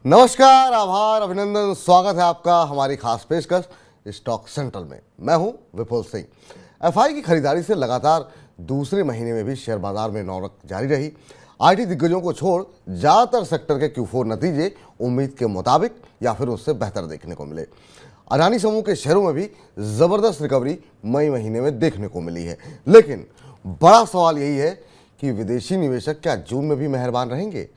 नमस्कार, आभार, अभिनंदन, स्वागत है आपका हमारी खास पेशकश स्टॉक सेंट्रल में। मैं हूं विपुल सिंह। एफआई की खरीदारी से लगातार दूसरे महीने में भी शेयर बाजार में नौरक जारी रही। आईटी दिग्गजों को छोड़ ज्यादातर सेक्टर के Q4 नतीजे उम्मीद के मुताबिक या फिर उससे बेहतर देखने को मिले। अडानी समूह के शेयरों में भी जबरदस्त रिकवरी मई महीने में देखने को मिली है, लेकिन बड़ा सवाल यही है कि विदेशी निवेशक क्या जून में भी मेहरबान रहेंगे?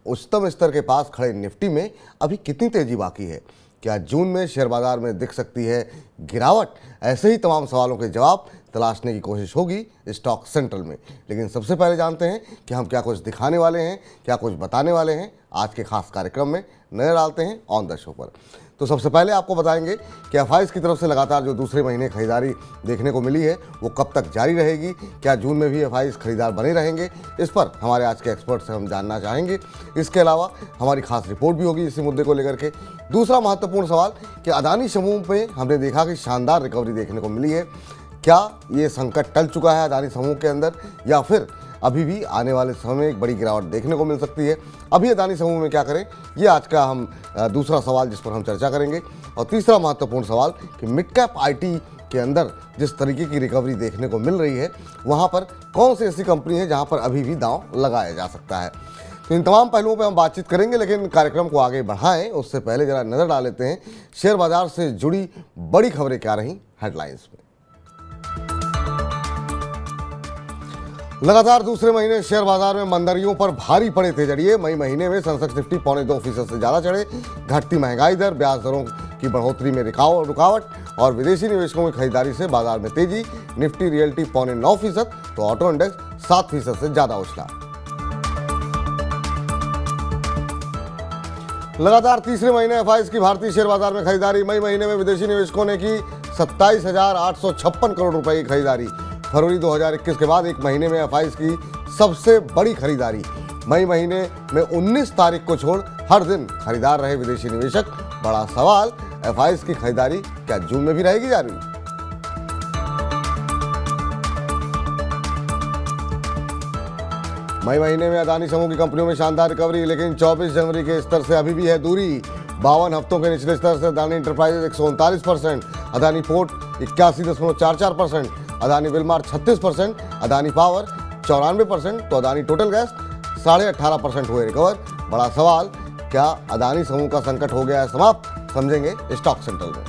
उच्चतम स्तर के पास खड़े निफ्टी में अभी कितनी तेजी बाकी है? क्या जून में शेयर बाजार में दिख सकती है गिरावट? ऐसे ही तमाम सवालों के जवाब तलाशने की कोशिश होगी स्टॉक सेंट्रल में। लेकिन सबसे पहले जानते हैं कि हम क्या कुछ दिखाने वाले हैं, क्या कुछ बताने वाले हैं आज के खास कार्यक्रम में। नजर डालते हैं ऑन द शो पर। तो सबसे पहले आपको बताएंगे कि एफआईज की तरफ से लगातार जो दूसरे महीने खरीदारी देखने को मिली है वो कब तक जारी रहेगी। क्या जून में भी एफआईज खरीदार बने रहेंगे? इस पर हमारे आज के एक्सपर्ट से हम जानना चाहेंगे। इसके अलावा हमारी खास रिपोर्ट भी होगी इसी मुद्दे को लेकर के। दूसरा महत्वपूर्ण सवाल कि अडानी समूह पे हमने देखा कि शानदार रिकवरी देखने को मिली है। क्या ये संकट टल चुका है अडानी समूह के अंदर, या फिर अभी भी आने वाले समय में एक बड़ी गिरावट देखने को मिल सकती है? अभी अडानी समूह में क्या करें, ये आज का हम दूसरा सवाल जिस पर हम चर्चा करेंगे। और तीसरा महत्वपूर्ण सवाल कि मिड कैप आईटी के अंदर जिस तरीके की रिकवरी देखने को मिल रही है, वहाँ पर कौन सी ऐसी कंपनी है जहाँ पर अभी भी दांव लगाया जा सकता है। तो इन तमाम पहलुओं पर हम बातचीत करेंगे, लेकिन कार्यक्रम को आगे बढ़ाएं उससे पहले जरा नज़र डाल लेते हैं शेयर बाजार से जुड़ी बड़ी खबरें क्या रहीं हेडलाइंस में। लगातार दूसरे महीने शेयर बाजार में मंदरियों पर भारी पड़े थे जड़िए। मई महीने में सेंसेक्स निफ्टी 0.2% से ज़्यादा चढ़े। घटती महंगाई दर, ब्याज दरों की बढ़ोतरी में रुकावट और विदेशी निवेशकों की खरीदारी से बाजार में तेजी। निफ्टी रियल्टी 0.9%, तो ऑटो इंडेक्स 7% से ज़्यादा उछला। लगातार तीसरे महीने एफआईज की भारतीय शेयर बाजार में खरीदारी। मई महीने में विदेशी निवेशकों ने की 27,856 करोड़ रुपए की खरीदारी। फरवरी 2021 के बाद एक महीने में एफआईज की सबसे बड़ी खरीदारी। मई महीने में 19 तारीख को छोड़ हर दिन खरीदार रहे विदेशी निवेशक। बड़ा सवाल, एफआईज की खरीदारी क्या जून में भी रहेगी जारी? मई महीने में अडानी समूह की कंपनियों में शानदार रिकवरी, लेकिन 24 जनवरी के स्तर से अभी भी है दूरी। 52 हफ्तों के निचले स्तर से Adani enterprises 139%, Adani port 81.44%, Adani Wilmar 36%, Adani power 94%, तो अडानी टोटल गैस 18.5% हुए रिकवर। बड़ा सवाल, क्या अडानी समूह का संकट हो गया है समाप्त? समझेंगे स्टॉक सेंट्रल में।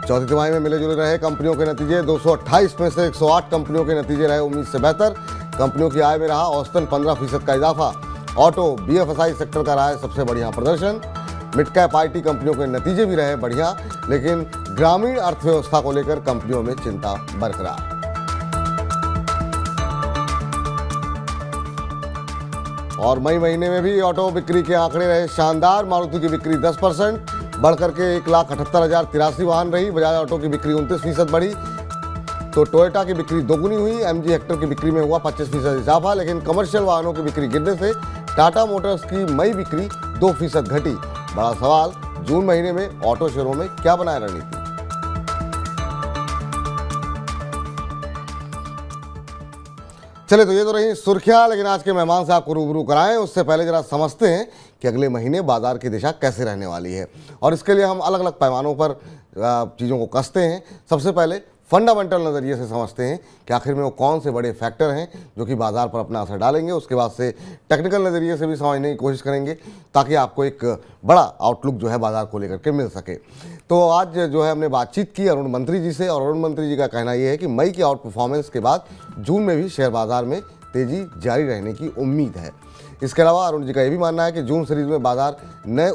चौथी तिमाही में मिले जुले रहे कंपनियों के नतीजे। 228 में से 108 कंपनियों के नतीजे रहे उम्मीद से बेहतर। कंपनियों की आय में रहा औसतन 15% का इजाफा। ऑटो बीएफएसआई सेक्टर का रहा है सबसे बढ़िया प्रदर्शन। मिड कैप आईटी कंपनियों के नतीजे भी रहे बढ़िया, लेकिन ग्रामीण अर्थव्यवस्था को लेकर कंपनियों में चिंता बरकरार। और मई महीने में भी ऑटो बिक्री के आंकड़े रहे शानदार। मारुति की बिक्री 10% बढ़कर के 1,78,083 वाहन रही। बजाज ऑटो की बिक्री 29% बढ़ी, तो टोयोटा की बिक्री दोगुनी हुई। एमजी हेक्टर की बिक्री में हुआ 25% इजाफा, लेकिन कमर्शियल वाहनों की बिक्री गिरने से टाटा मोटर्स की मई बिक्री 2% घटी। बड़ा सवाल, जून महीने में ऑटो शेयरों में क्या बनाए रणनीति? चले, तो ये तो रही सुर्खियां, लेकिन आज के मेहमान से आपको रूबरू कराएं उससे पहले जरा समझते हैं कि अगले महीने बाजार की दिशा कैसे रहने वाली है। और इसके लिए हम अलग अलग पैमानों पर चीज़ों को कसते हैं। सबसे पहले फंडामेंटल नज़रिए से समझते हैं कि आखिर में वो कौन से बड़े फैक्टर हैं जो कि बाजार पर अपना असर डालेंगे। उसके बाद से टेक्निकल नज़रिए से भी समझने की कोशिश करेंगे ताकि आपको एक बड़ा आउटलुक जो है बाजार को लेकर के मिल सके। तो आज जो है हमने बातचीत की अरुण मंत्री जी से, और अरुण मंत्री जी का कहना ये है कि मई की आउट परफॉर्मेंस के बाद जून में भी शेयर बाजार में तेज़ी जारी रहने की उम्मीद है। इसके अलावा अरुण जी का ये भी मानना है कि जून सीरीज में बाजार नए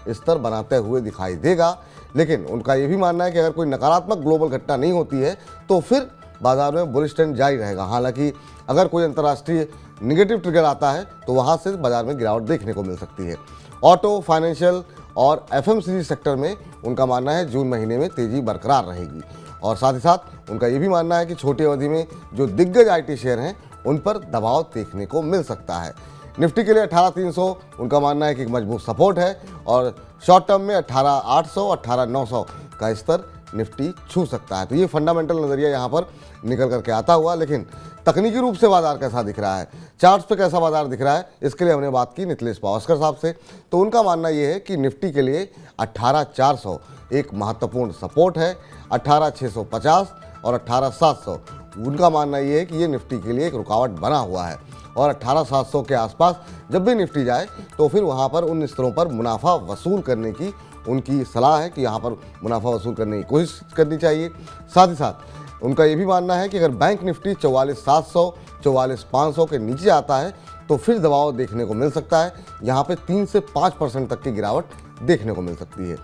स्तर बनाते हुए दिखाई देगा, लेकिन उनका ये भी मानना है कि अगर कोई नकारात्मक ग्लोबल घटना नहीं होती है तो फिर बाजार में बुलिश ट्रेंड जारी रहेगा। हालांकि अगर कोई अंतर्राष्ट्रीय निगेटिव ट्रिगर आता है तो वहाँ से बाजार में गिरावट देखने को मिल सकती है। ऑटो, फाइनेंशियल और एफएमसीजी सेक्टर में उनका मानना है जून महीने में तेज़ी बरकरार रहेगी। और साथ ही साथ उनका ये भी मानना है कि छोटी अवधि में जो दिग्गज आईटी शेयर हैं उन पर दबाव देखने को मिल सकता है। निफ्टी के लिए 18,300 उनका मानना है कि एक मजबूत सपोर्ट है, और शॉर्ट टर्म में 18,800, 18,900 का स्तर निफ्टी छू सकता है। तो ये फंडामेंटल नज़रिया यहाँ पर निकल करके आता हुआ, लेकिन तकनीकी रूप से बाजार कैसा दिख रहा है, चार्ट्स पे कैसा बाजार दिख रहा है, इसके लिए हमने बात की नितिलेश पावस्कर साहब से। तो उनका मानना ये है कि निफ्टी के लिए 18,400 एक महत्वपूर्ण सपोर्ट है, 18,650 और 18,700 उनका मानना ये है कि ये निफ्टी के लिए एक रुकावट बना हुआ है। और 18,700 के आसपास जब भी निफ्टी जाए तो फिर वहाँ पर उन स्तरों पर मुनाफा वसूल करने की उनकी सलाह है कि यहाँ पर मुनाफा वसूल करने की कोशिश करनी चाहिए। साथ ही साथ उनका ये भी मानना है कि अगर बैंक निफ्टी 44,700 44,500 के नीचे आता है तो फिर दबाव देखने को मिल सकता है, यहाँ पे 3 से 5% तक की गिरावट देखने को मिल सकती है।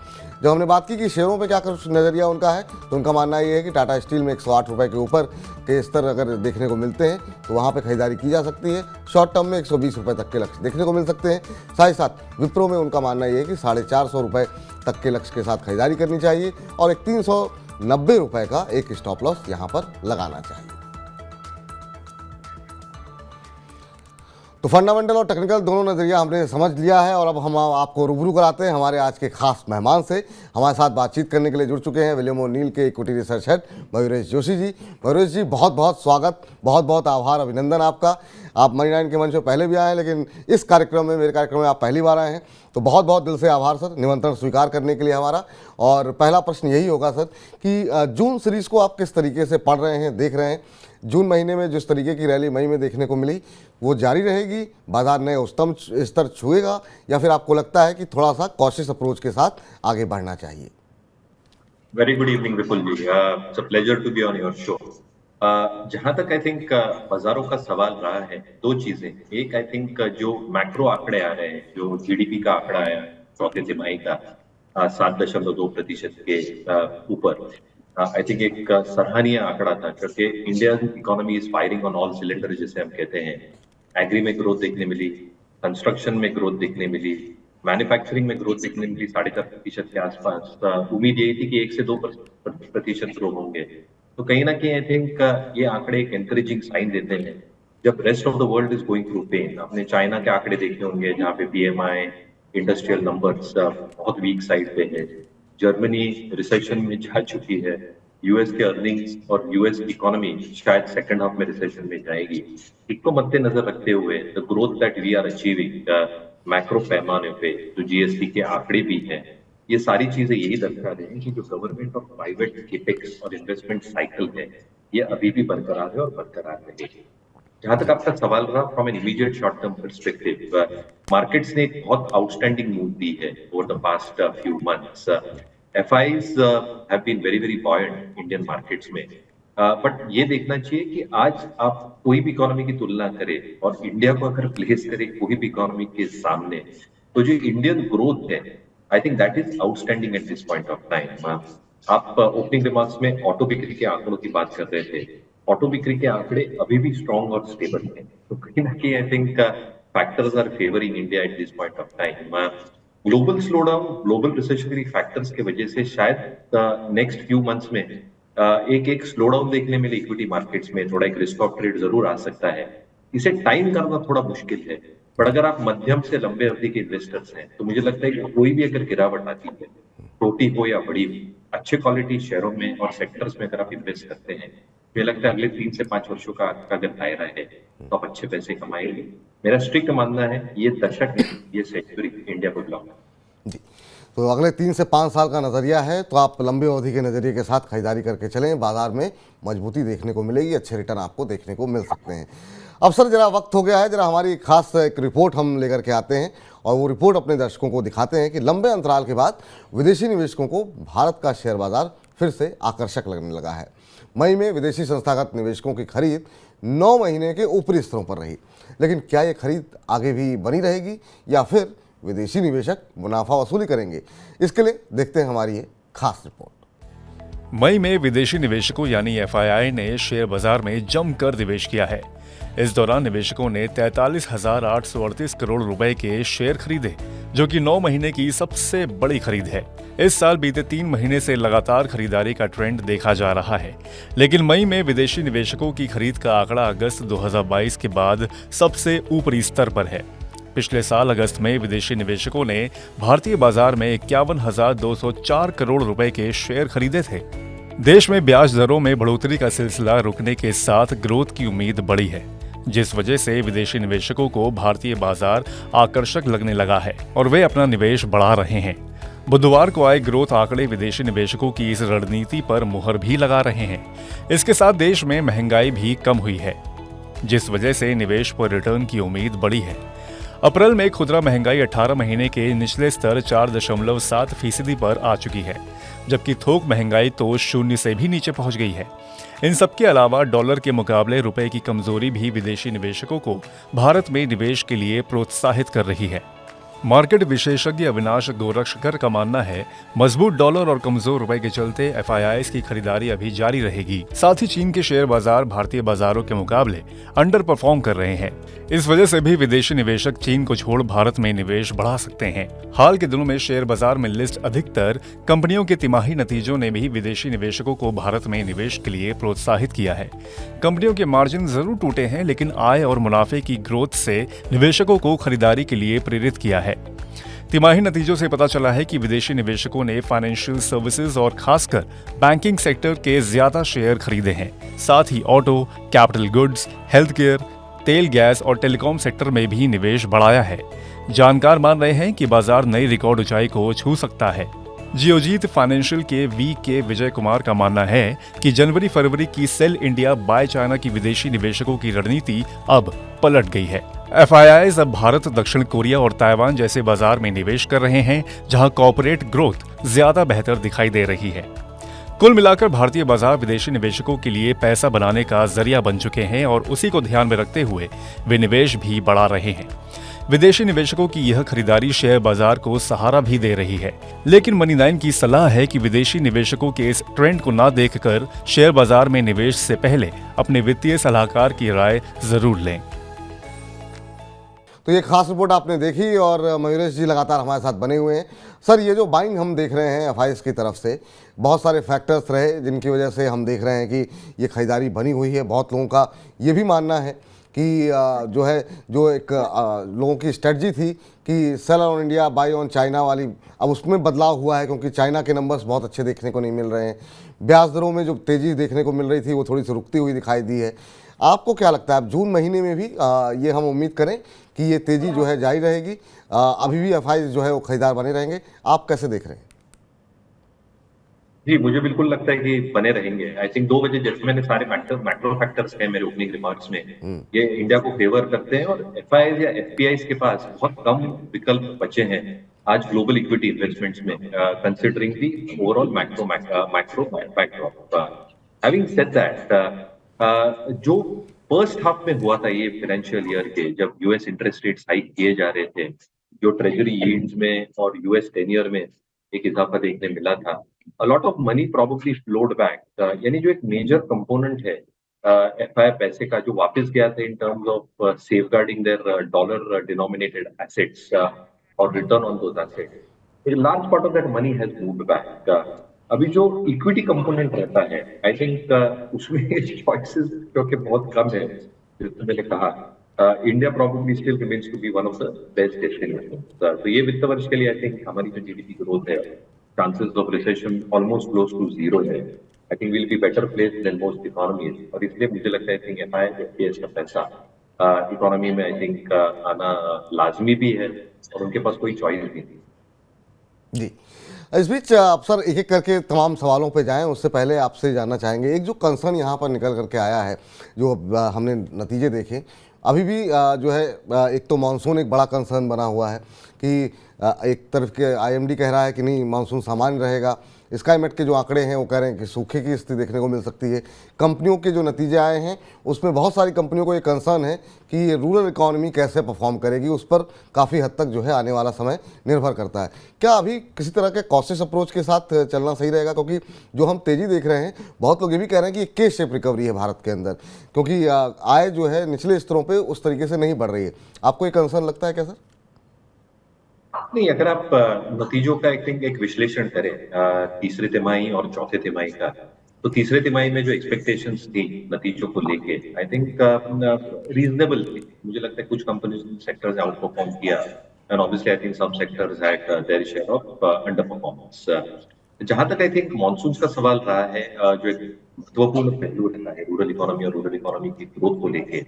जब हमने बात की कि शेयरों पे क्या कुछ नज़रिया उनका है, तो उनका मानना ये है कि टाटा स्टील में 108 रुपये के ऊपर के स्तर अगर देखने को मिलते हैं तो वहाँ पे खरीदारी की जा सकती है। शॉर्ट टर्म में 120 रुपये तक के लक्ष्य देखने को मिल सकते हैं। साथ ही साथ विप्रो में उनका मानना ये है कि 450 रुपये तक के लक्ष्य के साथ खरीदारी करनी चाहिए और एक 390 रुपये का एक स्टॉप लॉस यहाँ पर लगाना चाहिए। तो फंडामेंटल और टेक्निकल दोनों नज़रिया हमने समझ लिया है और अब हम आपको रूबरू कराते हैं हमारे आज के खास मेहमान से। हमारे साथ बातचीत करने के लिए जुड़ चुके हैं विलियम ओ'नील के equity research head Mayuresh Joshi ji. Mayuresh ji, बहुत बहुत स्वागत, बहुत बहुत आभार, अभिनंदन आपका। आप मनी 9 के मंच पर पहले भी आए हैं, लेकिन इस कार्यक्रम में, मेरे कार्यक्रम में आप पहली बार आए हैं, तो बहुत बहुत दिल से आभार सर, निमंत्रण स्वीकार करने के लिए हमारा। और पहला प्रश्न यही होगा सर कि जून सीरीज़ को आप किस तरीके से पढ़ रहे हैं, देख रहे हैं? जून महीने में जिस तरीके की रैली मई में देखने को मिली वो जारी रहेगी, बाजार नए उच्चतम स्तर छुएगा, या फिर आपको लगता है कि थोड़ा सा कॉशियस अप्रोच के साथ आगे बढ़ना चाहिए? Very good evening Vipul ji, it's a pleasure to be on your show. जहां तक आई थिंक बाजारों का सवाल रहा है, दो चीजें। एक, आई थिंक जो मैक्रो आंकड़े आ रहे हैं, जो जीडीपी का आंकड़ा आया चौथे तिमाही का 7.2% के ऊपर, आई थिंक एक सराहनीय आंकड़ा था, क्योंकि India economy is firing on all cylinder जिसे हम कहते हैं। एग्री में ग्रोथ देखने मिली, कंस्ट्रक्शन में ग्रोथ देखने मिली, मैन्युफैक्चरिंग में ग्रोथ देखने मिली 4.5% के आसपास। उम्मीद यही थी कि 1 से 2% ग्रो होंगे। तो कहीं ना कहीं आई थिंक ये आंकड़े एक एनकरेजिंग साइन देते हैं जब rest of the world is going through pain. आपने चाइना के आंकड़े देखे होंगे जहाँ पे पीएमआई, इंडस्ट्रियल नंबर्स बहुत वीक साइड पे है। जर्मनी रिसेशन में जा चुकी है। यूएस के अर्निंग्स और यूएस इकोनॉमी शायद सेकंड हाफ में रिसेशन में जाएगी। इसको मद्देनजर रखते हुए the growth that we are achieving macro पैमाने पे, जो जीएसटी के आंकड़े भी हैं, ये सारी चीजें यही दर्शा रहे हैं कि जो गवर्नमेंट और प्राइवेट केपेक्स और इन्वेस्टमेंट साइकिल है, ये अभी भी बरकरार है और बरकरार रहेगी। जहां तक आपका सवाल रहा from an immediate short term perspective, markets ने एक बहुत आउटस्टैंडिंग मूव दी है over the past few months. FIs have been very very buoyant Indian markets में, बट ये देखना चाहिए कि आज आप कोई भी इकोनॉमी की तुलना करें और इंडिया को अगर प्लेस करें कोई भी इकोनॉमी के सामने, तो जो इंडियन ग्रोथ है, I think that is outstanding at this point of time. आप ओपनिंग रिमार्क्स में ऑटो बिक्री के आंकड़ों की बात कर रहे थे। ऑटो बिक्री के आंकड़े अभी भी स्ट्रॉन्ग और स्टेबल हैं, तो कहीं ना कहीं I think factors are favouring India at this point of time. Global slowdown, global recessionary factors के वजह से शायद नेक्स्ट फ्यू मंथ्स में एक स्लोडाउन देखने मिले इक्विटी मार्केट्स में। थोड़ा एक रिस्क ऑफ ट्रेड जरूर आ सकता है। इसे टाइम करना थोड़ा मुश्किल है, पर अगर आप मध्यम से लंबे अवधि के इन्वेस्टर्स हैं तो मुझे लगता है कि कोई भी अगर गिरावट आती है, छोटी हो या बड़ी, अच्छे क्वालिटी शेयरों में और सेक्टर्स में अगर आप इन्वेस्ट करते हैं, मुझे लगता है अगले 3 से 5 वर्षों का अगर दायरा है तो आप अच्छे पैसे कमाएंगे। मेरा स्ट्रिक्ट मानना है ये दशक नहीं, ये सेंचुरी इंडिया को बिलोंग जी। तो अगले 3 से 5 साल का नज़रिया है, तो आप लंबे अवधि के नज़रिए के साथ खरीदारी करके चलें, बाजार में मजबूती देखने को मिलेगी, अच्छे रिटर्न आपको देखने को मिल सकते हैं। अब सर जरा वक्त हो गया है, जरा हमारी खास एक रिपोर्ट हम लेकर के आते हैं और वो रिपोर्ट अपने दर्शकों को दिखाते हैं कि लंबे अंतराल के बाद विदेशी निवेशकों को भारत का शेयर बाजार फिर से आकर्षक लगने लगा है। मई में विदेशी संस्थागत निवेशकों की खरीद 9 महीने के ऊपरी स्तरों पर रही, लेकिन क्या ये खरीद आगे भी बनी रहेगी या फिर विदेशी निवेशक मुनाफा वसूली करेंगे? इसके लिए देखते हैं हमारी ये खास रिपोर्ट। मई में विदेशी निवेशकों यानी FII ने शेयर बाजार में जमकर निवेश किया है। इस दौरान निवेशकों ने 43,838 करोड़ रुपए के शेयर खरीदे, जो कि 9 महीने की सबसे बड़ी खरीद है। इस साल बीते 3 महीने से लगातार खरीदारी का ट्रेंड देखा जा रहा है, लेकिन मई में विदेशी निवेशकों की खरीद का आंकड़ा अगस्त 2022 के बाद सबसे ऊपरी स्तर पर है। पिछले साल अगस्त में विदेशी निवेशकों ने भारतीय बाजार में 51,204 करोड़ रुपए के शेयर खरीदे थे। देश में ब्याज दरों में बढ़ोतरी का सिलसिला रुकने के साथ ग्रोथ की उम्मीद बढ़ी है, जिस वजह से विदेशी निवेशकों को भारतीय बाजार आकर्षक लगने लगा है और वे अपना निवेश बढ़ा रहे हैं। बुधवार को आए ग्रोथ आंकड़े विदेशी निवेशकों की इस रणनीति पर मुहर भी लगा रहे हैं। इसके साथ देश में महंगाई भी कम हुई है, जिस वजह से निवेश पर रिटर्न की उम्मीद बढ़ी है। अप्रैल में खुदरा महंगाई 18 महीने के निचले स्तर 4.7% पर आ चुकी है, जबकि थोक महंगाई तो 0 से भी नीचे पहुंच गई है। इन सबके अलावा डॉलर के मुकाबले रुपए की कमजोरी भी विदेशी निवेशकों को भारत में निवेश के लिए प्रोत्साहित कर रही है। मार्केट विशेषज्ञ अविनाश गोरक्षकर का मानना है, मजबूत डॉलर और कमजोर रुपए के चलते एफआईआईज की खरीदारी अभी जारी रहेगी। साथ ही चीन के शेयर बाजार भारतीय बाजारों के मुकाबले अंडर परफॉर्म कर रहे हैं। इस वजह से भी विदेशी निवेशक चीन को छोड़ भारत में निवेश बढ़ा सकते हैं। हाल के दिनों में शेयर बाजार में लिस्ट अधिकतर कंपनियों के तिमाही नतीजों ने भी विदेशी निवेशकों को भारत में निवेश के लिए प्रोत्साहित किया है। कंपनियों के मार्जिन जरूर टूटे हैं, लेकिन आय और मुनाफे की ग्रोथ से निवेशकों को खरीदारी के लिए प्रेरित किया है। तिमाही नतीजों से पता चला है कि विदेशी निवेशकों ने फाइनेंशियल सर्विसेज और खासकर बैंकिंग सेक्टर के ज्यादा शेयर खरीदे हैं। साथ ही auto, capital goods, health care, तेल गैस और टेलीकॉम सेक्टर में भी निवेश बढ़ाया है। जानकार मान रहे हैं कि बाजार नई रिकॉर्ड ऊंचाई को छू सकता है। जियोजीत फाइनेंशियल के के विजय कुमार का मानना है कि जनवरी-फरवरी की सेल इंडिया बाय चाइना की विदेशी निवेशकों की रणनीति अब पलट गई है। एफआईआईज अब भारत, दक्षिण कोरिया और ताइवान जैसे बाजार में निवेश कर रहे हैं, जहां कॉर्पोरेट ग्रोथ ज्यादा बेहतर दिखाई दे रही है। कुल मिलाकर भारतीय बाजार विदेशी निवेशकों के लिए पैसा बनाने का जरिया बन चुके हैं और उसी को ध्यान में रखते हुए वे निवेश भी बढ़ा रहे हैं। विदेशी निवेशकों की यह खरीदारी शेयर बाजार को सहारा भी दे रही है, लेकिन मनी 9 की सलाह है कि विदेशी निवेशकों के इस ट्रेंड को न देखकर शेयर बाजार में निवेश से पहले अपने वित्तीय सलाहकार की राय जरूर लें। तो ये खास रिपोर्ट आपने देखी और मयूरेश जी लगातार हमारे साथ बने हुए हैं। सर, ये जो बाइंग हम देख रहे हैं एफआईआईज की तरफ से, बहुत सारे फैक्टर्स रहे जिनकी वजह से हम देख रहे हैं कि ये खरीदारी बनी हुई है। बहुत लोगों का ये भी मानना है कि जो एक लोगों की स्ट्रेटजी थी कि sell on India buy on China वाली, अब उसमें बदलाव हुआ है क्योंकि चाइना के नंबर्स बहुत अच्छे देखने को नहीं मिल रहे हैं। ब्याज दरों में जो तेज़ी देखने को मिल रही थी वो थोड़ी सी रुकती हुई दिखाई दी है। आपको क्या लगता है, अब जून महीने में भी ये हम उम्मीद करें कि ये तेज़ी जो है जारी रहेगी, अभी भी एफआईआईज जो है वो खरीदार बने रहेंगे? आप कैसे देख रहे हैं? जी, मुझे बिल्कुल लगता है कि बने रहेंगे। आई थिंक 2 वजह, जैसे मैंने सारे फैक्टर मैक्रो फैक्टर्स कहे मेरे ओपनिंग रिमार्क्स में, ये इंडिया को फेवर करते हैं और एफआईआईज या एफपीआईज के पास बहुत कम विकल्प बचे हैं आज ग्लोबल इक्विटी इन्वेस्टमेंट्स में, considering the overall macro backdrop. Having said that, जो फर्स्ट हाफ में हुआ था ये फाइनेंशियल ईयर के, जब यूएस इंटरेस्ट रेट्स हाइक किए जा रहे थे, जो ट्रेजरी यील्ड्स में और यूएस 10 ईयर में एक इजाफा देखने मिला था, a lot of money probably flowed back, यानी जो एक मेजर कंपोनेंट है एफआई पैसे का जो वापस गया था in terms of safeguarding their dollar denominated assets और return on those assets, a large part of that money has moved back. अभी जो इक्विटी कंपोनेंट रहता है, आई थिंक उसमें चॉइसेस जो कि बहुत कम है, जैसे मैंने कहा, India probably still remains to be one of the best destinations. तो ये वित्त वर्ष के लिए आई थिंक हमारी जो जीडीपी ग्रोथ है, chances of recession almost close to zero है। I think we'll be better placed than most economies, और इसलिए मुझे लगता है कि एफआईआईज का पैसा इकोनॉमी में आई थिंक आना लाजमी भी है और उनके पास कोई चॉइस नहीं थी। जी, इस बीच आप सर एक एक करके तमाम सवालों पे जाएं, उससे पहले आपसे जानना चाहेंगे, एक जो कंसर्न यहाँ पर निकल करके आया है, जो हमने नतीजे देखे, अभी भी जो है एक तो मानसून एक बड़ा कंसर्न बना हुआ है कि एक तरफ के आईएमडी कह रहा है कि नहीं मानसून सामान्य रहेगा, स्काईमेट के जो आंकड़े हैं वो कह रहे हैं कि सूखे की स्थिति देखने को मिल सकती है। कंपनियों के जो नतीजे आए हैं उसमें बहुत सारी कंपनियों को ये कंसर्न है कि ये रूरल इकोनॉमी कैसे परफॉर्म करेगी, उस पर काफ़ी हद तक जो है आने वाला समय निर्भर करता है। क्या अभी किसी तरह के कॉशियस अप्रोच के साथ चलना सही रहेगा, क्योंकि जो हम तेज़ी देख रहे हैं, बहुत लोग ये भी कह रहे हैं कि एक के शेप रिकवरी है भारत के अंदर, क्योंकि आय जो है निचले स्तरों पर उस तरीके से नहीं बढ़ रही है। आपको ये कंसर्न लगता है क्या सर? नहीं, अगर आप नतीजों का एक विश्लेषण करें तीसरी तिमाही और चौथे तिमाही का, तो तीसरे तिमाही में जो एक्सपेक्टेशंस थी नतीजों को लेके आई थिंक रीजनेबल थी। मुझे लगता है कुछ कंपनीज सेक्टर्स आउट परफॉर्म किया and obviously I think some sectors had their share of underperformance. जहां तक आई थिंक मॉनसून का सवाल रहा है, जो एक महत्वपूर्ण पहलू रहता है रूरल इकोनॉमी और रूरल इकोनॉमी की ग्रोथ को लेके,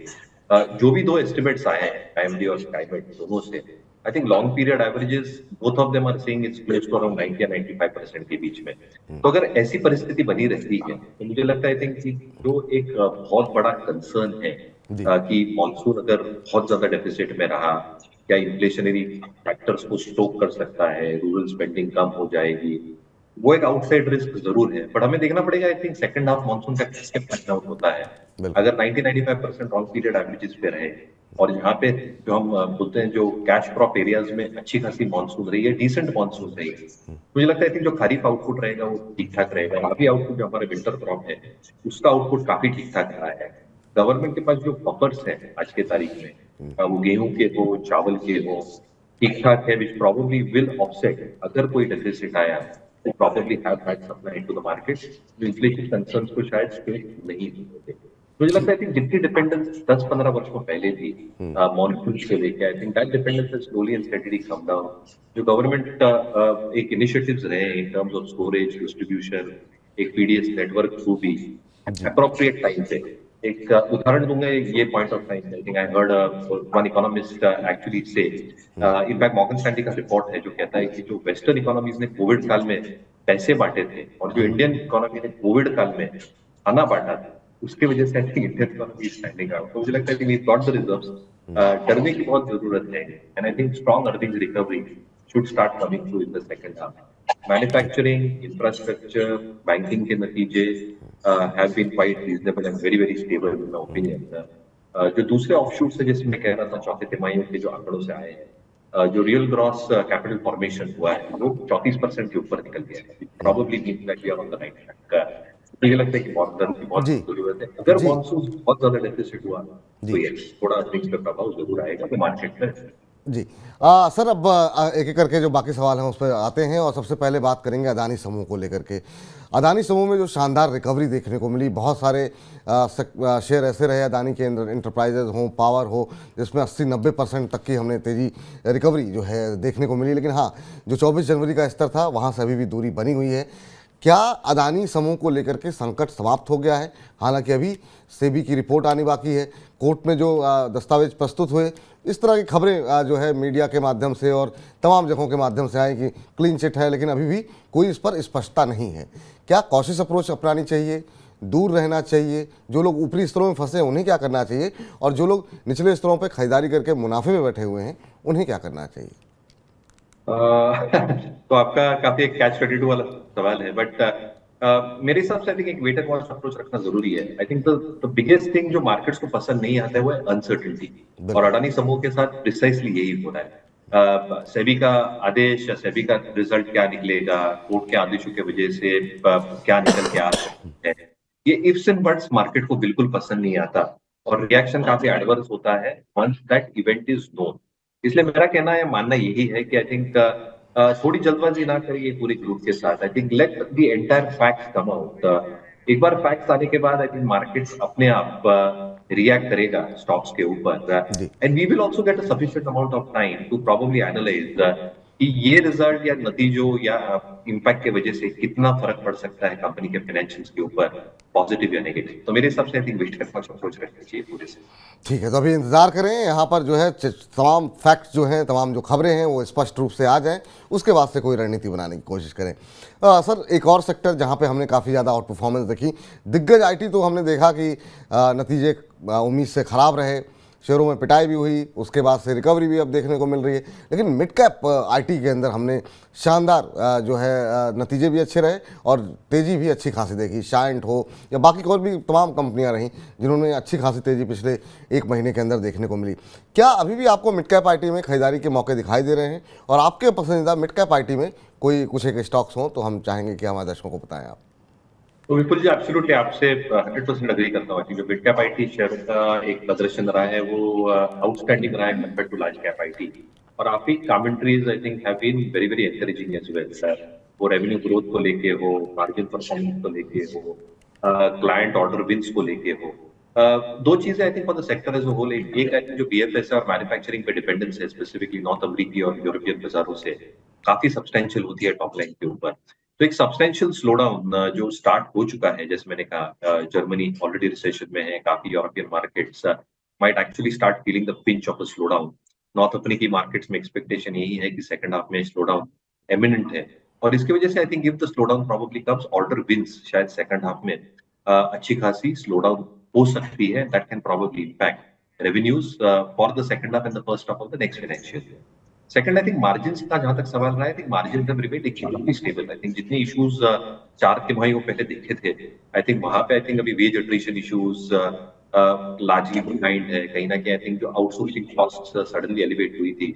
जो भी दो एस्टिमेट्स आए हैं आईएमडी और स्काईमेट दोनों से, I think long period averages both of them are saying it's close to around 90 या 95% के बीच में। तो अगर ऐसी परिस्थिति बनी रहती है तो मुझे लगता है आई थिंक कि जो एक बहुत बड़ा कंसर्न है कि मॉनसून अगर बहुत ज्यादा डेफिसिट में रहा, क्या इन्फ्लेशनरी फैक्टर्स को स्टोक कर सकता है, रूरल स्पेंडिंग कम हो जाएगी, वो एक आउटसाइड रिस्क जरूर है। बट हमें देखना पड़ेगा I think second half monsoon का कैसे पैन आउट होता है। अगर 90-95% ऑन पीरियड एवरेजेस पे रहे और यहाँ पे जो हम बोलते हैं जो कैश क्रॉप एरियाज में अच्छी खासी मॉनसून रही है, डिसेंट मॉनसून रही है, मुझे लगता है कि जो खरीफ आउटपुट रहेगा वो ठीक ठाक रहेगा। अभी आउटपुट जो हमारे विंटर क्रॉप है उसका आउटपुट काफी ठीक ठाक रहा है। गवर्नमेंट के पास जो बफर्स है आज के तारीख में, वो गेहूं के हो चावल के हो, ठीक ठाक है, विच प्रोबेबली विल ऑफसेट अगर कोई डेफिसिट आया तो probably have had supply into the market, जो इन्फ्लेशन कंसर्न्स को शायद स्टेट नहीं होते। मुझे लगता है कि जितनी डिपेंडेंस 10-15 वर्षों पहले थी मॉनसून से लेके, आई think that dependence has slowly and steadily come down. जो गवर्नमेंट एक इनिशिएटिव्स रहे इन टर्म्स ऑफ स्टोरेज डिस्ट्रीब्यूशन, एक पीडीएस नेटवर्क थ्रू भी अप्रोप्रिएट टाइम पे, एक उदाहरण दूंगा ये point of time. I think I heard one economist actually से, इनफैक्ट मॉर्गन स्टैनली का रिपोर्ट है जो कहता है कि जो वेस्टर्न इकोनॉमीज ने कोविड काल में पैसे बांटे थे और जो इंडियन इकोनॉमी ने कोविड काल में खाना बांटा था, उसके वजह से I think Indian economy standing out. तो मुझे लगता है कि वी गॉट द रिजर्व्स, डरने की बहुत जरूरत है and I think strong earnings recovery should start coming through in the second half. Manufacturing, infrastructure, banking के नतीजे have been quite reasonable and very stable in my opinion. जो दूसरे offshoots है जैसे मैं कह रहा था चौथे तिमाही के जो आंकड़ों से आए हैं, जो रियल ग्रॉस कैपिटल फॉर्मेशन हुआ है वो 34% के ऊपर निकल गया है। Probably means that we are on the right track. मुझे लगता है कि बहुत जरूरत है। अगर मॉनसून बहुत ज्यादा डेफिसिट हुआ तो ये थोड़ा अर्निंग्स पे प्रभाव जरूर आएगा तो मार्केट में। जी सर, अब एक एक करके जो बाकी सवाल हैं उस पर आते हैं और सबसे पहले बात करेंगे अदानी समूह को लेकर के। अदानी समूह में जो शानदार रिकवरी देखने को मिली, बहुत सारे शेयर ऐसे रहे अदानी के इंटरप्राइजेज हो, पावर हो, जिसमें 80-90% तक की हमने तेजी रिकवरी जो है देखने को मिली। लेकिन हाँ, जो 24 जनवरी का स्तर था वहाँ से अभी भी दूरी बनी हुई है। क्या अदानी समूह को लेकर के संकट समाप्त हो गया है? हालांकि अभी सेबी की रिपोर्ट आनी बाकी है, कोर्ट में जो दस्तावेज प्रस्तुत हुए, इस तरह की खबरें जो है मीडिया के माध्यम से और तमाम जगहों के माध्यम से आई कि क्लीन चिट है, लेकिन अभी भी कोई इस पर स्पष्टता नहीं है। क्या कॉशियस अप्रोच अपनानी चाहिए, दूर रहना चाहिए? जो लोग ऊपरी स्तरों में फंसे हैं उन्हें क्या करना चाहिए, और जो लोग निचले स्तरों पर खरीदारी करके मुनाफे में बैठे हुए हैं उन्हें क्या करना चाहिए? तो आपका काफी एक कैच 22 वाला सवाल है, बट मेरे हिसाब से आई थिंक एक वेट एंड वॉच अप्रोच रखना जरूरी है। I think the biggest thing जो मार्केट्स को पसंद नहीं आता है वो है अनसर्टेनिटी, और अडानी समूह के साथ प्रिसाइसली यही हो रहा है। सेबी का आदेश या सेबी का रिजल्ट क्या निकलेगा, कोर्ट के आदेशों की वजह से क्या निकल के आ सकता है, ये इफ्स एंड बट्स मार्केट को बिल्कुल पसंद नहीं आता और रिएक्शन काफी एडवर्स होता है once that event is known. इसलिए मेरा कहना है, मानना यही है कि आई थिंक थोड़ी जल्दबाजी ना करिए पूरे ग्रुप के साथ। I think let the entire facts come out. एक बार फैक्ट्स आने के बाद आई थिंक मार्केट्स अपने आप रिएक्ट करेगा स्टॉक्स के ऊपर, and we will also get a sufficient amount of time to probably analyse कि ये रिजल्ट या नतीजों या इम्पैक्ट के वजह से कितना फर्क पड़ सकता है कंपनी के फाइनेंशियल्स के ऊपर, पॉजिटिव या नेगेटिव। तो मेरे हिसाब से I think wait and watch approach रखना चाहिए पूरे से। ठीक है, तो अभी इंतजार करें, यहाँ पर जो है तमाम फैक्ट्स जो हैं, तमाम जो खबरें हैं वो स्पष्ट रूप से आ जाएं, उसके बाद से कोई रणनीति बनाने की कोशिश करें। सर, एक और सेक्टर जहाँ पे हमने काफ़ी ज़्यादा आउट परफॉर्मेंस देखी, दिग्गज आईटी, तो हमने देखा कि नतीजे उम्मीद से ख़राब रहे, शेयरों में पिटाई भी हुई, उसके बाद से रिकवरी भी अब देखने को मिल रही है। लेकिन मिड कैप आईटी के अंदर हमने शानदार जो है नतीजे भी अच्छे रहे और तेज़ी भी अच्छी खासी देखी। शाइंट हो या बाकी और भी तमाम कंपनियां रहीं जिन्होंने अच्छी खासी तेज़ी पिछले एक महीने के अंदर देखने को मिली। क्या अभी भी आपको मिड कैप आईटी में खरीदारी के मौके दिखाई दे रहे हैं? और आपके पसंदीदा मिड कैप आईटी में कोई कुछ एक स्टॉक्स हों तो हम चाहेंगे कि हमारे दर्शकों को बताएं आप। तो विपुल जी, एब्सोल्युटली आपसे 100% अग्री करता हूँ कि जो मिड कैप आईटी शेयर का एक प्रदर्शन रहा है वो आउटस्टैंडिंग रहा है compare to large cap IT, और आपकी commentaries I think have been very encouraging as well sir. वो रेवेन्यू ग्रोथ को लेके हो, मार्जिन परफॉर्मेंस को लेके हो, क्लाइंट ऑर्डर विंस को लेके हो। दो चीजें I think for the sector as a whole, एक आई थिंक जो बीएफएस है और मैन्युफैक्चरिंग पे डिपेंडेंस है स्पेसिफिकली नॉर्थ अमेरिकी और यूरोपियन बाजारों से, काफी सब्सटेंशियल होती है टॉप लाइन के ऊपर। तो एक सब्सटेंशियल स्लोडाउन जो स्टार्ट हो चुका है, जैसे मैंने कहा जर्मनी ऑलरेडी रिसेशन में है, काफी European markets might actually start feeling the pinch of a slowdown. North अफ्रीकी मार्केट्स में एक्सपेक्टेशन यही है कि सेकंड हाफ में स्लोडाउन एमिनेंट है, और इसकी वजह से I think if the slowdown probably comes, order wins शायद सेकंड हाफ में अच्छी खासी स्लोडाउन हो सकती है, that can probably impact revenues for the second half and the first half of the next financial year. Second, I think margins का जहां तक सवाल रहा है, I think margin have remained extremely stable. I think जितने issues 4 तिमाहियों पहले देखे थे, आई थिंक वहां पे आई थिंक अभी wage attrition issues largely behind है। कहीं ना कहीं आई थिंक जो आउटसोर्सिंग कॉस्ट सडनली एलिवेट हुई थी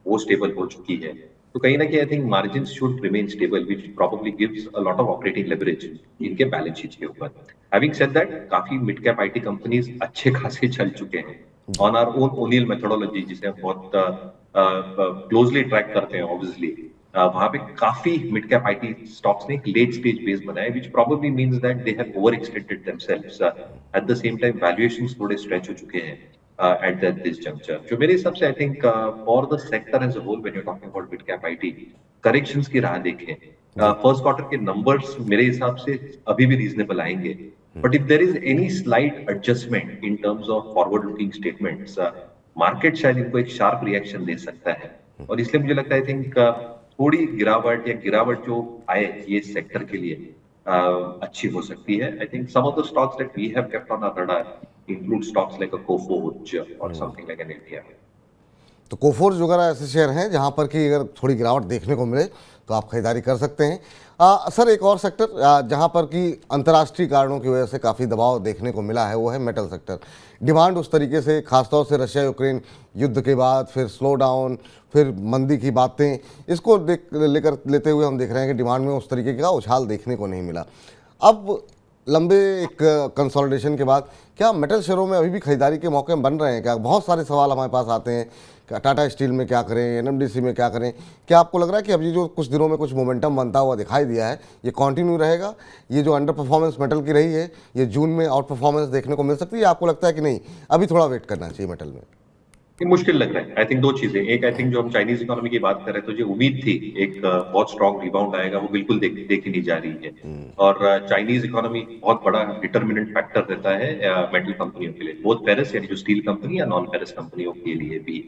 वो स्टेबल हो चुकी है। तो कहीं ना कहीं I think margins should remain stable, which probably gives a lot of operating leverage इनके बैलेंस शीट के ऊपर। हैविंग सेड दैट, काफी मिड कैप आईटी कंपनीज अच्छे खासे चल चुके हैं ऑन आवर ओन ओनियल मेथोडोलॉजी, जिसे हम बहुत क्लोजली ट्रैक करते हैं ऑब्वियसली। वहां पे काफी मिड कैप आईटी स्टॉक्स ने एक लेट स्टेज बेस बनाया, which probably means that they have over extended themselves. At the same time valuations थोड़े स्ट्रेच हो चुके हैं at this juncture. जो मेरे हिसाब से I think for the sector as a whole, when you are talking about mid cap IT, corrections की राह देखें। फर्स्ट क्वार्टर के नंबर्स मेरे हिसाब से अभी भी रीजनेबल आएंगे, but if there is any slight adjustment in terms of forward looking statements, market शायद इनको एक शार्प रिएक्शन दे सकता है। और इसलिए मुझे लगता है आई थिंक थोड़ी गिरावट जो आए ये सेक्टर के लिए अच्छी हो सकती है। I think some of the stocks that we have kept on our radar include stocks like a Coforge or something like an India. तो कोफोर्ज वगैरह ऐसे शेयर हैं जहां पर कि अगर थोड़ी गिरावट देखने को मिले तो आप खरीदारी कर सकते हैं। सर, एक और सेक्टर जहां पर कि अंतर्राष्ट्रीय कारणों की वजह से काफ़ी दबाव देखने को मिला है वो है मेटल सेक्टर। डिमांड उस तरीके से, खासतौर से रशिया यूक्रेन युद्ध के बाद फिर स्लो डाउन, फिर मंदी की बातें, इसको लेते हुए हम देख रहे हैं कि डिमांड में उस तरीके का उछाल देखने को नहीं मिला। अब लंबे एक कंसोलिडेशन के बाद क्या मेटल शेयरों में अभी भी खरीदारी के मौके बन रहे हैं? क्या बहुत सारे सवाल हमारे पास आते हैं, टाटा स्टील में क्या करें, एनएमडीसी में क्या करें। क्या आपको लग रहा है कि अभी जो कुछ दिनों में कुछ मोमेंटम बनता हुआ दिखाई दिया है ये कंटिन्यू रहेगा? ये जो अंडर परफॉर्मेंस मेटल की रही है ये जून में आउट परफॉर्मेंस देखने को मिल सकती है? आपको लगता है कि नहीं, अभी थोड़ा वेट करना चाहिए मेटल में? मुश्किल लग रहा है। आई थिंक दो चीजें, एक आई थिंक जो हम चाइनीज इकोनॉमी की बात कर रहे थे, तो जो उम्मीद थी एक बहुत स्ट्रॉन्ग रिबाउंड आएगा, वो बिल्कुल देखी नहीं जा रही है। और चाइनीज इकोनॉमी बहुत बड़ा डिटर्मिनेंट फैक्टर रहता है मेटल कंपनियों के लिए, बोथ फेरस यानी जो स्टील कंपनी या नॉन फेरस कंपनियों के लिए भी।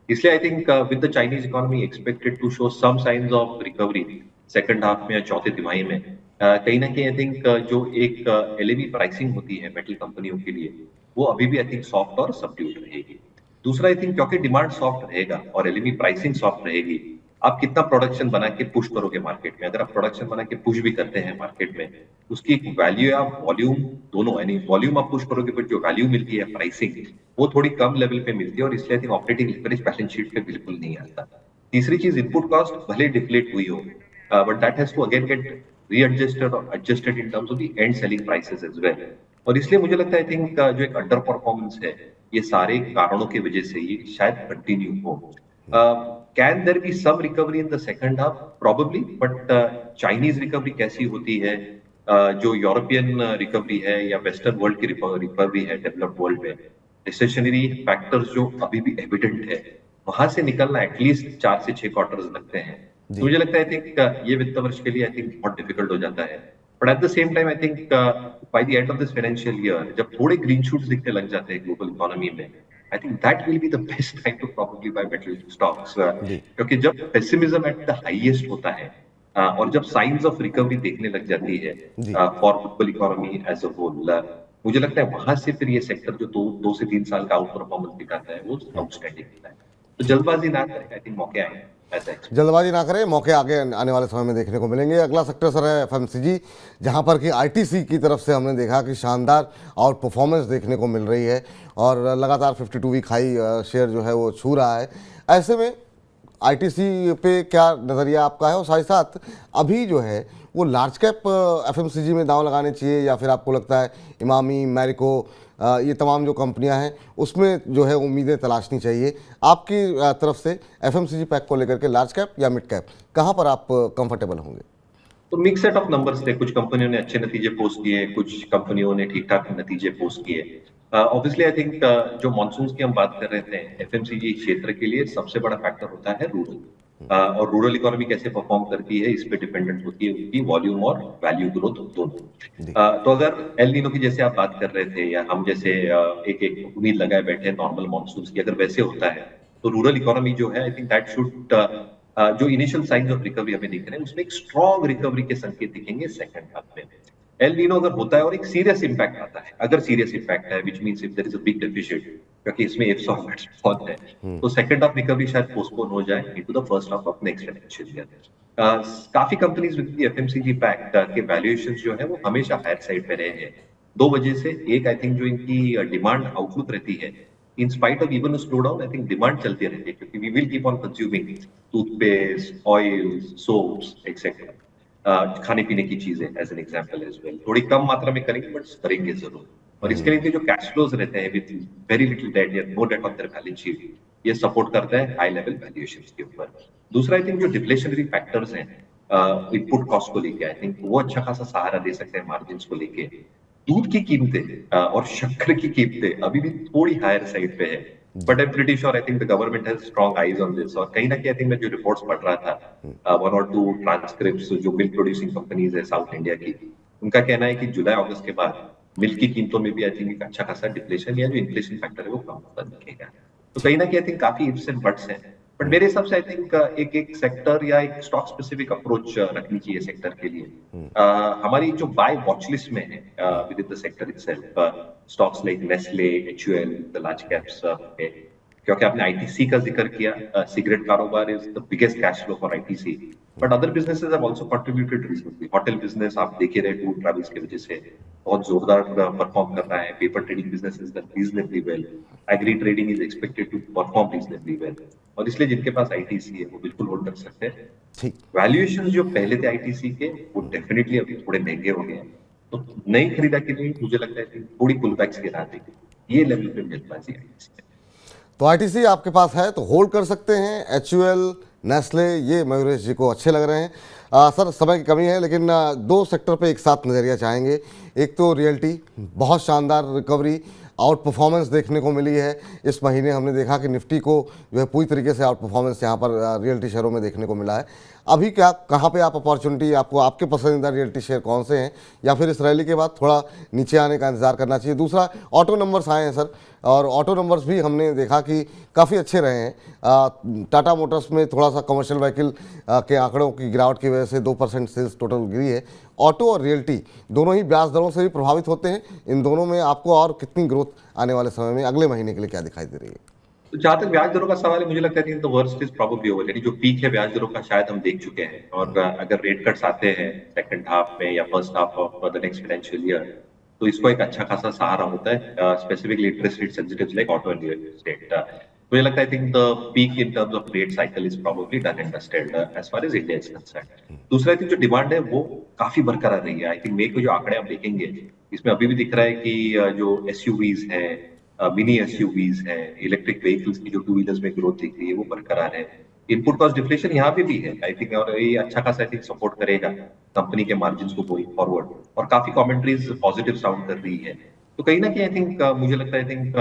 इसलिए I think with the Chinese economy expected to show some signs of recovery second half में या चौथे तिमाही में, कहीं ना कहीं आई थिंक जो एक एलएवी प्राइसिंग होती है मेटल कंपनियों के लिए, वो अभी भी आई थिंक सॉफ्ट और सबड्यूड रहेगी। दूसरा आई थिंक क्योंकि डिमांड सॉफ्ट रहेगा और एलएवी प्राइसिंग सॉफ्ट रहेगी, आप कितना प्रोडक्शन बना के पुश करोगे मार्केट में? अगर आप प्रोडक्शन बना के पुश भी करते हैं मार्केट में, उसकी एक वैल्यू या वॉल्यूम दोनों, यानी वॉल्यूम आप पुश करोगे बट जो वैल्यू मिलती है प्राइसिंग, वो थोड़ी कम लेवल पे मिलती है, और इसलिए I think operating leverage balance sheet पे बिल्कुल नहीं आता। तीसरी चीज, इनपुट कॉस्ट भले डिफ्लेट हुई हो, but that has to again get readjusted और adjusted in terms of the end selling prices as well. और इसलिए मुझे लगता है आई थिंक जो एक अंडर परफॉर्मेंस है, ये सारे कारणों की वजह से ही शायद कंटिन्यू हो। Can there be some recovery in the second half? Probably, but Chinese recovery कैसी होती है, जो यूरोपियन रिकवरी है या वेस्टर्न वर्ल्ड की रिकवरी है डेवलप्ड वर्ल्ड में, रिसेशनरी फैक्टर्स जो अभी भी एविडेंट है, वहां से निकलना एटलीस्ट 4 से 6 क्वार्टर्स लगते हैं। तो मुझे लगता है आई थिंक ये वित्त वर्ष के लिए आई थिंक बहुत डिफिकल्ट हो जाता है। But at the same time I think by the end of this financial year, जब थोड़े ग्रीन शूट्स दिखने लग जाते हैं ग्लोबल इकोनॉमी में, I think that will be the best time to probably buy metal stocks. क्योंकि जब pessimism at the highest होता है और जब साइंस ऑफ रिकवरी देखने लग जाती है for global economy as a whole, मुझे लगता है वहां से फिर ये सेक्टर जो 2 से 3 साल का आउट परफॉर्मेंस दिखाता है वो आउटस्टैंडिंग होता है। तो जल्दबाजी ना करें, आई थिंक मौके आए, जल्दबाजी ना करें, मौके आगे आने वाले समय में देखने को मिलेंगे। अगला सेक्टर सर है एफएमसीजी, जहां पर कि आईटीसी की तरफ से हमने देखा कि शानदार आउट परफॉर्मेंस देखने को मिल रही है और लगातार 52 वीक हाई शेयर जो है वो छू रहा है। ऐसे में आईटीसी पे क्या नज़रिया आपका है, और साथ ही साथ अभी जो है वो लार्ज कैप एफएमसीजी में दांव लगाने चाहिए, या फिर आपको लगता है इमामी, मैरिको, ये तमाम जो कंपनियां हैं उसमें जो है उम्मीदें तलाशनी चाहिए? आपकी तरफ से एफएमसीजी पैक को लेकर के लार्ज कैप या मिड कैप, कहां पर आप कंफर्टेबल होंगे? तो मिक्स सेट ऑफ नंबर्स थे, कुछ कंपनियों ने अच्छे नतीजे पोस्ट किए, कुछ कंपनियों ने ठीक ठाक नतीजे पोस्ट किए। ऑब्वियसली आई थिंक जो मॉनसून की हम बात कर रहे थे, एफएमसीजी क्षेत्र के लिए सबसे बड़ा फैक्टर होता है रूरल, और रूरल इकोनॉमी कैसे परफॉर्म करती है इस पे डिपेंडेंट होती है उनकी वॉल्यूम और वैल्यू ग्रोथ दोनों। तो अगर एल नीनो की जैसे आप बात कर रहे थे, या हम जैसे एक एक उम्मीद लगाए बैठे हैं नॉर्मल मॉनसून की, अगर वैसे होता है तो रूरल इकोनॉमी जो है आई थिंक दैट शुड, जो इनिशियल साइंस ऑफ रिकवरी हमें दिख रहे हैं उसमें एक स्ट्रॉन्ग रिकवरी के संकेत दिखेंगे सेकंड हाफ में। एल नीनो अगर होता है और एक सीरियस इंपैक्ट आता है, अगर सीरियस इंपैक्ट है which means if there is a big deficit, क्योंकि इसमें इफ्स और बट्स बहुत है, तो सेकंड हाफ रिकवरी शायद पोस्टपोन हो जाए into the first half of next financial year. काफी companies with the FMCG pack के वैल्यूएशंस जो है वो हमेशा हायर साइड पे रहे हैं, दो वजह से। एक आई थिंक जो इनकी डिमांड आउटलुक रहती है, in spite of even a slowdown, I think demand चलती रहती है, क्योंकि we will keep on consuming toothpaste, oils, soaps, etc. खाने पीने की चीजें as an example as well, थोड़ी कम मात्रा में करेंगे बट करेंगे जरूर। और इसके लिए जो कैश फ्लोज रहते हैं विद वेरी लिटिल डेट या no debt on their balance sheet, ये सपोर्ट करता है हाई लेवल वैल्यूएशंस के ऊपर। दूसरा आई थिंक जो डिफ्लेशनरी फैक्टर्स हैं इनपुट कॉस्ट को लेके, आई थिंक वो अच्छा खासा सहारा दे सकते हैं मार्जिन्स को लेके। दूध की कीमतें और शक्कर की कीमतें अभी भी थोड़ी हायर साइड पे है, but I am pretty sure I think the government has strong eyes on this. और कहीं ना कहीं आई थिंक मैं जो रिपोर्ट्स पढ़ रहा था, वन और टू ट्रांसक्रिप्ट्स जो मिल्क प्रोड्यूसिंग कंपनीज है साउथ इंडिया की, उनका कहना है कि जुलाई अगस्त के बाद मिल्क की कीमतों में भी आई थिंक एक अच्छा खासा डिफ्लेशन या जो इन्फ्लेशन फैक्टर है वो कम होता दिखेगा। तो कहीं ना कहीं आई थिंक काफी इफ्स एंड बट्स हैं, बट मेरे हिसाब से आई थिंक एक एक सेक्टर या एक स्टॉक स्पेसिफिक अप्रोच रखनी चाहिए सेक्टर के लिए। हमारी जो बाय वॉच लिस्ट में है with in the sector itself, stocks like Nestle, HUL, the large caps, क्योंकि आपने आईटीसी का जिक्र किया, सिगरेट कारोबार is the biggest cash flow for ITC, but other businesses have also contributed reasonably. Hotel business आप देख रहे टूर ट्रैवल्स की वजह से बहुत जोरदार परफॉर्म कर रहा है। Paper trading business is done reasonably well. Agri trading is expected to perform reasonably well, और इसलिए जिनके पास आईटीसी है वो बिल्कुल होल्ड कर सकते हैं। ठीक, वैल्यूएशन जो पहले थे आईटीसी के वो डेफिनेटली अभी थोड़े महंगे हो गए हैं, तो नई खरीदा के लिए मुझे लगता है कि थोड़ी पुल बैक्स की राह देगी, ये लेवल पे मिलबाजी आईटीसी है। तो आईटीसी आपके पास है तो होल्ड कर सकते हैं। एचयूएल, नेस्ले, ये मयूरेश जी को अच्छे लग रहे हैं। सर समय की कमी है, लेकिन दो सेक्टर पे एक साथ नज़रिया चाहेंगे। एक तो रियल्टी, बहुत शानदार रिकवरी, आउट परफॉर्मेंस देखने को मिली है इस महीने। हमने देखा कि निफ्टी को जो है पूरी तरीके से आउट परफॉर्मेंस यहाँ पर रियल्टी शेयरों में देखने को मिला है। अभी क्या, कहाँ पे आप अपॉर्चुनिटी, आपको आपके पसंदीदा रियल्टी शेयर कौन से हैं, या फिर इस रैली के बाद थोड़ा नीचे आने का इंतजार करना चाहिए? दूसरा, ऑटो नंबर्स आए हैं सर, और ऑटो नंबर्स भी हमने देखा कि काफ़ी अच्छे रहे हैं। टाटा मोटर्स में थोड़ा सा कमर्शियल व्हीकल के आंकड़ों की गिरावट की वजह से 2% सेल्स टोटल गिरी है। ऑटो और रियल्टी दोनों ही ब्याज दरों से भी प्रभावित होते हैं। इन दोनों में आपको और कितनी ग्रोथ आने वाले समय में, अगले महीने के लिए क्या दिखाई दे रही है? तो जहां तक ब्याज दरों का सवाल है, मुझे लगता है कि वर्स्ट इज प्रोबेबली ओवर, यानी जो पीक है ब्याज दरों का शायद हम देख चुके हैं। और अगर रेट कट्स आते हैं सेकंड हाफ में या first half of the next financial year, तो इसको एक अच्छा खासा सहारा होता है, specifically interest rate sensitives like auto and real estate. मुझे लगता है I think the peak in terms of rate cycle is probably done and dusted as far as India is concerned. दूसरा आई थिंक जो demand है वो काफी बरकरार रही है। आई थिंक मे को जो आंकड़े आप देखेंगे, इसमें अभी भी दिख रहा है कि जो एसयूवीज है, मिनी एसयूवीज है, इलेक्ट्रिक व्हीकल्स की जो टू व्हीलर्स में ग्रोथ दिख रही है वो बरकरार है। इनपुट कॉस्ट डिफ्लेशन यहाँ पे भी है आई थिंक, और ये अच्छा खासा आई थिंक सपोर्ट करेगा कंपनी के मार्जिन्स को गोइंग फॉरवर्ड, और काफी कमेंट्रीज पॉजिटिव साउंड कर रही है। तो कहीं ना कहीं आई थिंक मुझे लगता है I think